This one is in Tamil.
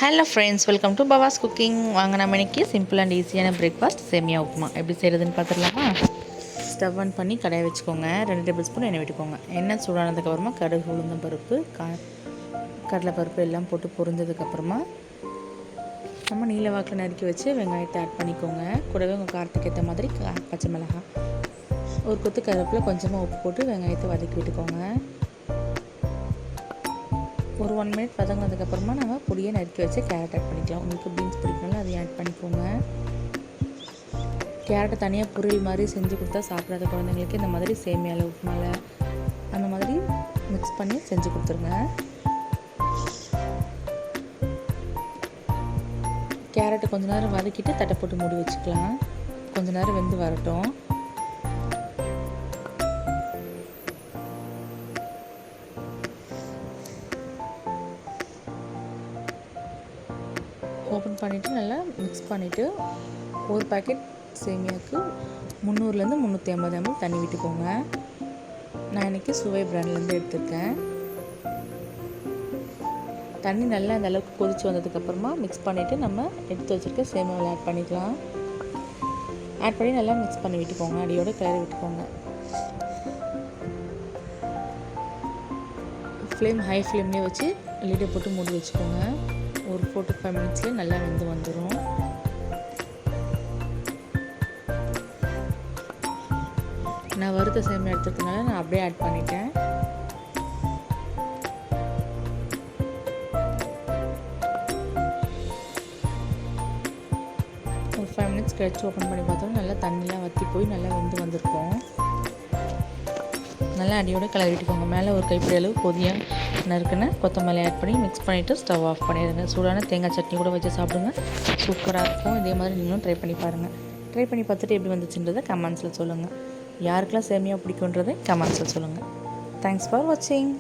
Hello friends, welcome to Bava's cooking. வாங்க நம்ம இன்றைக்கி சிம்பிள் அண்ட் ஈஸியான பிரேக்ஃபாஸ்ட் சேமியா உப்புமா எப்படி செய்கிறதுன்னு பார்த்துடலாமா? ஸ்டவ் ஆன் பண்ணி கடாயை வச்சுக்கோங்க. 2 டேபிள் ஸ்பூன் எண்ணெய் விட்டுக்கோங்க. எண்ணெய் சூடானதுக்கப்புறமா கடுகு, உளுந்தம் பருப்பு, கடலைப்பருப்பு எல்லாம் போட்டு பொரிஞ்சதுக்கப்புறமா நம்ம நீல வாக்கில் நறுக்கி வச்சு வெங்காயத்தை ஆட் பண்ணிக்கோங்க. கூடவே உங்கள் காரத்துக்கு ஏற்ற மாதிரி பச்சை மிளகாய், ஒரு கொத்து கருவேப்பிலை, கொஞ்சமாக உப்பு போட்டு வெங்காயத்தை வதக்கி விட்டுக்கோங்க. ஒரு 1 மினிட் வதங்கினதுக்கப்புறமா நம்ம பொடியை நறுக்கி வச்சு கேரட் ஆட் பண்ணிக்கலாம். உங்களுக்கு பீன்ஸ் பிடிக்கணும்னா அதையும் ஆட் பண்ணிக்கோங்க. கேரட்டை தனியாக பொரியல் மாதிரி செஞ்சு கொடுத்தா சாப்பிடாத குழந்தைங்களுக்கு இந்த மாதிரி சேமியாவில், உப்புமாவில் அந்த மாதிரி மிக்ஸ் பண்ணி செஞ்சு கொடுத்துருங்க. கேரட்டை கொஞ்ச நேரம் வதக்கிட்டு தட்டை போட்டு மூடி வச்சுக்கலாம். கொஞ்ச நேரம் வெந்து வரட்டும். ஓப்பன் பண்ணிவிட்டு நல்லா மிக்ஸ் பண்ணிவிட்டு ஒரு பாக்கெட் சேமியாவுக்கு 300லேருந்து 350 ml தண்ணி விட்டுக்கோங்க. நான் இன்றைக்கி சுவை பிராண்ட்லேருந்து எடுத்துருக்கேன். தண்ணி நல்லா அந்த அளவுக்கு கொதித்து வந்ததுக்கப்புறமா மிக்ஸ் பண்ணிவிட்டு நம்ம எடுத்து வச்சுருக்க சேமியாவில் ஆட் பண்ணிக்கலாம். ஆட் பண்ணி நல்லா மிக்ஸ் பண்ணி விட்டுக்கோங்க. அடியோடு கிளறி விட்டுக்கோங்க. ஹை ஃப்ளேம்லேயே வச்சு லிட்டை போட்டு மூடி வச்சுக்கோங்க. ஒரு 4 to 5 மினிட்ஸ்லேயே நல்லா வெந்து வந்துடும். நான் வறுத்த சேமியா எடுத்துக்கிறதுனால நான் அப்படியே ஆட் பண்ணிட்டேன். ஒரு 5 மினிட்ஸ் கழிச்சு ஓப்பன் பண்ணி பார்த்தோம்னா நல்லா தண்ணிலாம் வற்றி போய் நல்லா வெந்து வந்திருக்கும். நல்லா அடியோடு கிளறிட்டுக்கோங்க. மேலே ஒரு கைப்பிடி அளவு பொதியாக நறுக்குன்னு கொத்தமல்லி ஆட் பண்ணி மிக்ஸ் பண்ணிவிட்டு ஸ்டவ் ஆஃப் பண்ணிடுங்க. சூடான தேங்காய் சட்னி கூட வச்சு சாப்பிடுங்க. சூப்பராக இருக்கும். இதே மாதிரி நீங்களும் ட்ரை பண்ணி பாருங்கள். ட்ரை பண்ணி பார்த்துட்டு எப்படி வந்துச்சுன்றதை கமெண்ட்ஸில் சொல்லுங்கள். யாருக்கெல்லாம் சேமியா பிடிக்குன்றதை கமெண்ட்ஸில் சொல்லுங்கள். தேங்க்ஸ் ஃபார் வாட்சிங்.